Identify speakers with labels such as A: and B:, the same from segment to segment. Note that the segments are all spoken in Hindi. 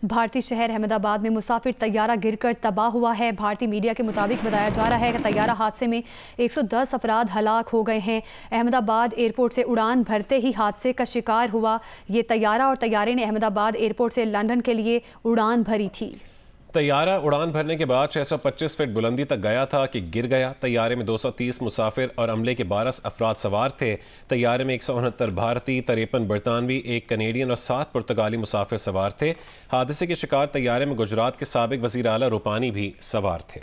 A: भारतीय शहर अहमदाबाद में मुसाफिर तैयारा गिरकर तबाह हुआ है। भारतीय मीडिया के मुताबिक बताया जा रहा है कि तैयारा हादसे में 110 अफराद हलाक हो गए हैं। अहमदाबाद एयरपोर्ट से उड़ान भरते ही हादसे का शिकार हुआ ये तैयारा और तैयारे ने अहमदाबाद एयरपोर्ट से लंदन के लिए उड़ान भरी थी।
B: तैयारा उड़ान भरने के बाद 625 फीट बुलंदी तक गया था कि गिर गया। तैयारे में 230 मुसाफिर और अमले के 12 अफराद सवार थे। तैयारे में 169 भारतीय, 53 बरतानवी, 1 कनेडियन और 7 पुर्तगाली मुसाफिर सवार थे। हादसे के शिकार तैयारे में गुजरात के साबिक वज़ीर आला रूपानी भी सवार थे।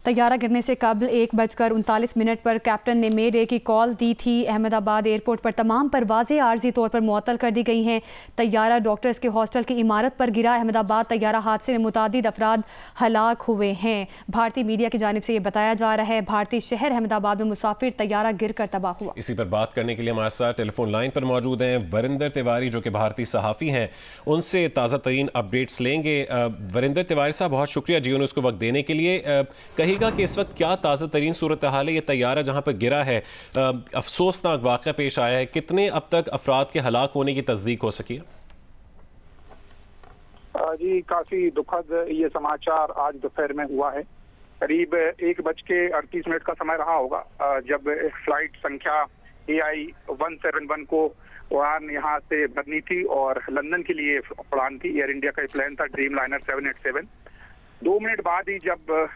A: तैयारा गिरने से कबल 1:39 पर कैप्टन ने मे डे की कॉल दी थी। अहमदाबाद एयरपोर्ट पर तमाम परवाज़ें आर्जी तौर पर मुअत्तल कर दी गई हैं। तैयारा डॉक्टर्स के हॉस्टल की इमारत पर गिरा। अहमदाबाद तैयारा हादसे में मुतादिद अफराद हलाक हुए हैं। भारतीय मीडिया की जानिब से ये बताया जा रहा है भारतीय शहर अहमदाबाद में मुसाफिर तैयारा गिर कर तबाह हुआ।
B: इसी पर बात करने के लिए हमारे साथ टेलीफोन लाइन पर मौजूद हैं वरिंदर तिवारी, जो कि भारतीय सहाफ़ी हैं। उनसे ताज़ा तरीन अपडेट्स लेंगे। वरिंदर तिवारी साहब, बहुत शुक्रिया जी उसको वक्त देने के लिए। कहिएगा कि इस वक्त क्या ताज़ा तरीन सूरत हाल है? ये तैयारा जहाँ पर गिरा है, अफसोसनाक वाक़या पेश आया है, कितने अब तक अफराद के हलाक होने की तस्दीक हो सकी है?
C: जी, काफी दुखद ये समाचार आज दोपहर में हुआ है। करीब 1:38 का समय रहा होगा जब फ्लाइट संख्या AI 171 को उड़ान यहाँ से भरनी थी और लंदन के लिए उड़ान थी। एयर इंडिया का प्लान था ड्रीम लाइनर 787। 2 मिनट बाद ही जब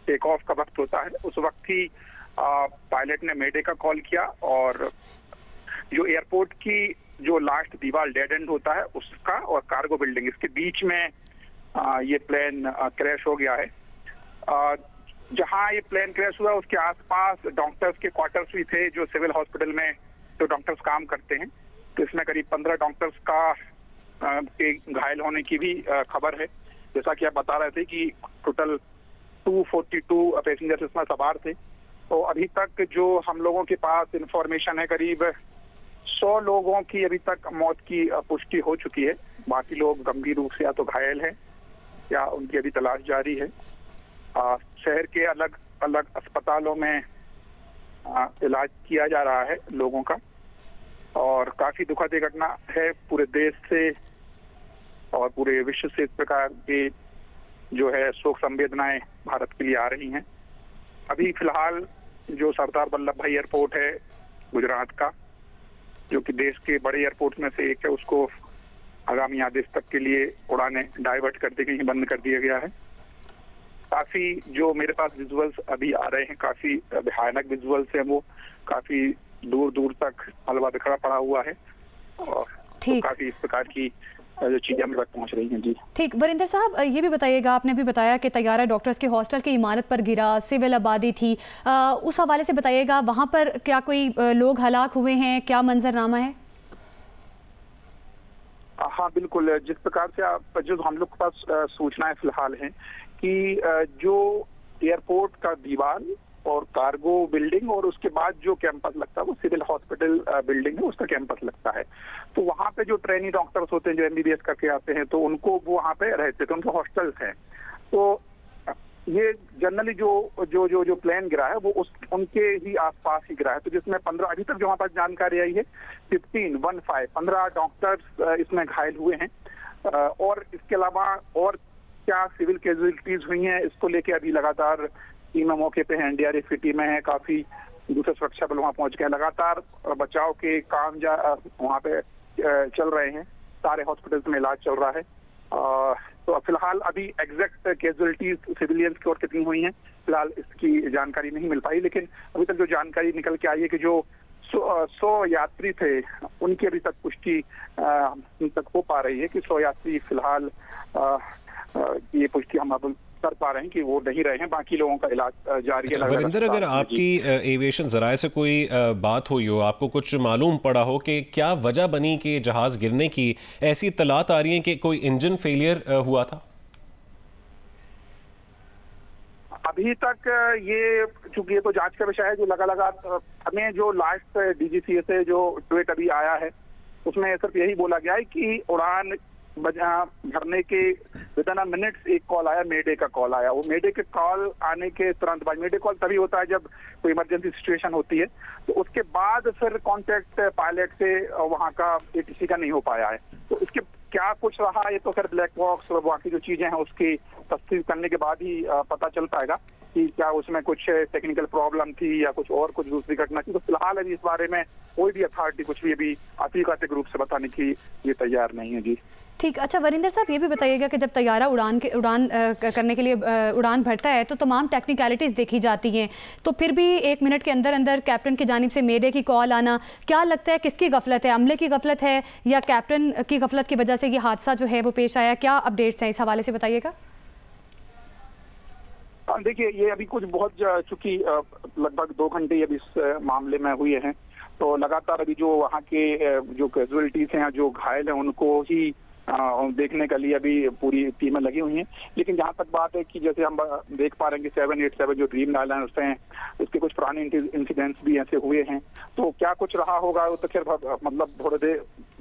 C: टेक ऑफ का वक्त होता है, उस वक्त ही पायलट ने मेडे का कॉल किया और जो एयरपोर्ट की जो लास्ट दीवार डेड एंड होता है उसका और कार्गो बिल्डिंग, इसके बीच में ये प्लेन क्रैश हो गया है। जहां ये प्लेन क्रैश हुआ उसके आसपास डॉक्टर्स के क्वार्टर्स भी थे, जो सिविल हॉस्पिटल में जो डॉक्टर्स काम करते हैं। तो इसमें करीब 15 डॉक्टर्स का घायल होने की भी खबर है। जैसा कि आप बता रहे थे कि टोटल 242 पैसेंजर्स इसमें सवार थे। तो अभी तक जो हम लोगों के पास इंफॉर्मेशन है, करीब 100 लोगों की अभी तक मौत की पुष्टि हो चुकी है। बाकी लोग गंभीर रूप से या तो घायल हैं या उनकी अभी तलाश जारी है। शहर के अलग अलग अस्पतालों में इलाज किया जा रहा है लोगों का और काफी दुखद घटना है। पूरे देश से और पूरे विश्व से इस प्रकार के जो है शोक संवेदनाएं भारत के लिए आ रही हैं। अभी फिलहाल जो सरदार वल्लभ भाई एयरपोर्ट है गुजरात का, जो कि देश के बड़े एयरपोर्ट में से एक है, उसको आगामी आदेश तक के लिए उड़ानें डाइवर्ट कर दी गई, बंद कर दिया गया है। काफी जो मेरे पास विजुअल्स अभी आ रहे हैं, काफी भयानक विजुअल्स हैं। वो काफी दूर दूर तक मलबा बिखरा पड़ा हुआ है और तो काफी इस प्रकार की जो चीजें हमें तक पहुंच रही हैं। जी
A: ठीक। वरिंदर साहब, ये भी बताइएगा, आपने भी बताया कि तैयारा डॉक्टर्स के हॉस्टल की इमारत पर गिरा, सिविल आबादी थी, उस हवाले से बताइएगा वहां पर क्या कोई लोग हलाक हुए हैं, क्या मंजरनामा है?
C: हाँ बिल्कुल, जिस प्रकार से जो हम लोग के पास सूचनाएं फिलहाल हैं कि जो एयरपोर्ट का दीवार और कार्गो बिल्डिंग और उसके बाद जो कैंपस लगता है वो सिविल हॉस्पिटल बिल्डिंग है, उसका कैंपस लगता है। तो वहाँ पे जो ट्रेनी डॉक्टर्स होते हैं, जो MBBS करके आते हैं, तो उनको वो वहाँ पे रहते थे, उनके हॉस्टल्स हैं। तो ये जनरली जो प्लेन गिरा है वो उनके ही आसपास ही गिरा है। तो जिसमें 15 अभी तक जो हमारे पास जानकारी आई है 15 डॉक्टर्स इसमें घायल हुए हैं और इसके अलावा और क्या सिविल कैजुअलिटीज हुई हैं इसको लेके अभी लगातार टीमें मौके पे हैं। NDRF की टीमें हैं, काफी दूसरे सुरक्षा बल वहाँ पहुंच गए। लगातार बचाव के काम वहाँ पे चल रहे हैं। सारे हॉस्पिटल्स में इलाज चल रहा है। तो फिलहाल अभी एग्जैक्ट कैजुअलिटीज सिविलियंस की और कितनी हुई हैं फिलहाल इसकी जानकारी नहीं मिल पाई, लेकिन अभी तक जो जानकारी निकल के आई है कि जो 100 यात्री थे उनकी अभी तक पुष्टि तक हो पा रही है कि 100 यात्री फिलहाल ये पुष्टि हम अब कर पा रहे हैं कि वो नहीं रहे हैं। बाकी लोगों का इलाज जारी है।
B: वरिंदर, अगर आपकी एविएशन जराये से कोई बात हुई हो, आपको कुछ मालूम पड़ा हो कि क्या वजह बनी कि जहाज गिरने की, ऐसी इत्तलात आ रही हैं कि कोई इंजन फेलियर हुआ था?
C: अभी तक ये चूंकि ये तो जांच का विषय है, जो लगातार हमें जो लास्ट DGCA से जो ट्वीट अभी आया है उसमें सिर्फ यही बोला गया है कि उड़ान भरने के विदिन अ मिनट्स एक कॉल आया, मेडे का कॉल आया। वो मेडे के कॉल आने के तुरंत बाद, मेडे कॉल तभी होता है जब कोई इमरजेंसी सिचुएशन होती है, तो उसके बाद फिर कांटेक्ट पायलट से वहाँ का ATC का नहीं हो पाया है। तो इसके क्या कुछ रहा ये तो फिर ब्लैक बॉक्स और बाकी जो चीजें हैं उसकी तस्दीक करने के बाद ही पता चल पाएगा कि क्या उसमें कुछ टेक्निकल प्रॉब्लम थी या कुछ दूसरी घटना थी। तो फिलहाल अभी इस बारे में कोई भी अथॉरिटी कुछ भी अभी हकीकत रूप से बताने की ये तैयार नहीं है जी।
A: ठीक। अच्छा वरिंदर साहब, ये भी बताइएगा कि जब तैयारा उड़ान करने के लिए उड़ान भरता है तो तमाम टेक्निकलिटीज़ देखी जाती हैं, तो फिर भी 1 मिनट के अंदर अंदर कैप्टन की जानिब से मेडे की कॉल आना, क्या लगता है किसकी गफलत है? अमले की गफलत है या कैप्टन की गफलत की वजह से ये हादसा जो है वो पेश आया? क्या अपडेट्स हैं इस हवाले से बताइएगा।
C: देखिए, ये अभी कुछ बहुत चूंकि लगभग 2 घंटे अभी इस मामले में हुए हैं, तो लगातार अभी जो वहाँ के जो कैजुअलिटीज हैं, जो घायल हैं, उनको ही देखने के लिए अभी पूरी टीमें लगी हुई हैं। लेकिन जहाँ तक बात है कि जैसे हम देख पा रहे हैं कि 787 जो ड्रीम लाइनर्स हैं, उसके कुछ पुराने इंसिडेंट्स भी ऐसे हुए हैं। तो क्या कुछ रहा होगा वो तो खैर मतलब थोड़े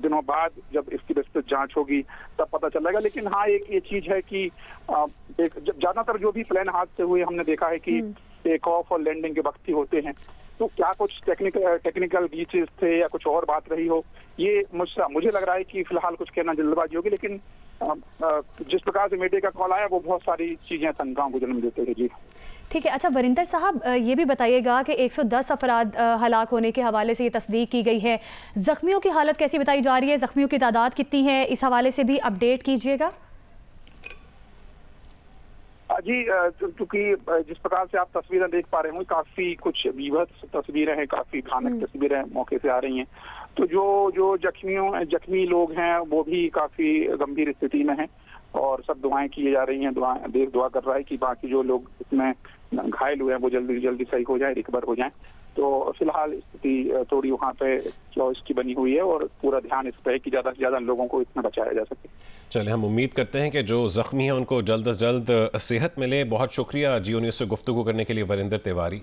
C: दिनों बाद जब इसकी विस्तृत जांच होगी तब पता चलेगा। लेकिन हाँ, एक ये चीज है कि ज्यादातर जो भी प्लेन हादसे हुए हमने देखा है कि टेक ऑफ और लैंडिंग के वक्त ही होते हैं। तो क्या कुछ टेक्निकल ग्लिचेस थे या कुछ और बात रही हो, ये मुझे लग रहा है कि फिलहाल कुछ कहना जल्दबाजी होगी। लेकिन जिस प्रकार से मेडे का कॉल आया वो बहुत सारी चीजें शंकाओं को जन्म देते हैं जी।
A: ठीक है। अच्छा वरिंदर साहब, ये भी बताइएगा कि 110 अफराद हलाक होने के हवाले से ये तस्दीक की गई है, जख्मियों की हालत कैसी बताई जा रही है? जख्मियों की तादाद कितनी है? इस हवाले से भी अपडेट कीजिएगा।
C: जी, क्योंकि जिस प्रकार से आप तस्वीरें देख पा रहे हो, काफी कुछ विभत्स तस्वीरें हैं, काफी भयानक तस्वीरें मौके से आ रही हैं। तो जो जख्मी लोग हैं वो भी काफी गंभीर स्थिति में हैं और सब दुआएं की जा रही हैं। देश दुआ कर रहा है कि बाकी जो लोग इसमें घायल हुए हैं वो जल्दी सही हो जाए, रिकवर हो जाएं। तो फिलहाल स्थिति थोड़ी वहाँ पे चॉइस की बनी हुई है और पूरा ध्यान इस पर है कि ज्यादा से ज्यादा लोगों को इसमें बचाया जा सके।
B: चले, हम उम्मीद करते हैं कि जो जख्मी हैं उनको जल्द से जल्द सेहत मिले। बहुत शुक्रिया जियो न्यूज़ से गुफ्तगू करने के लिए वरिंदर तिवारी।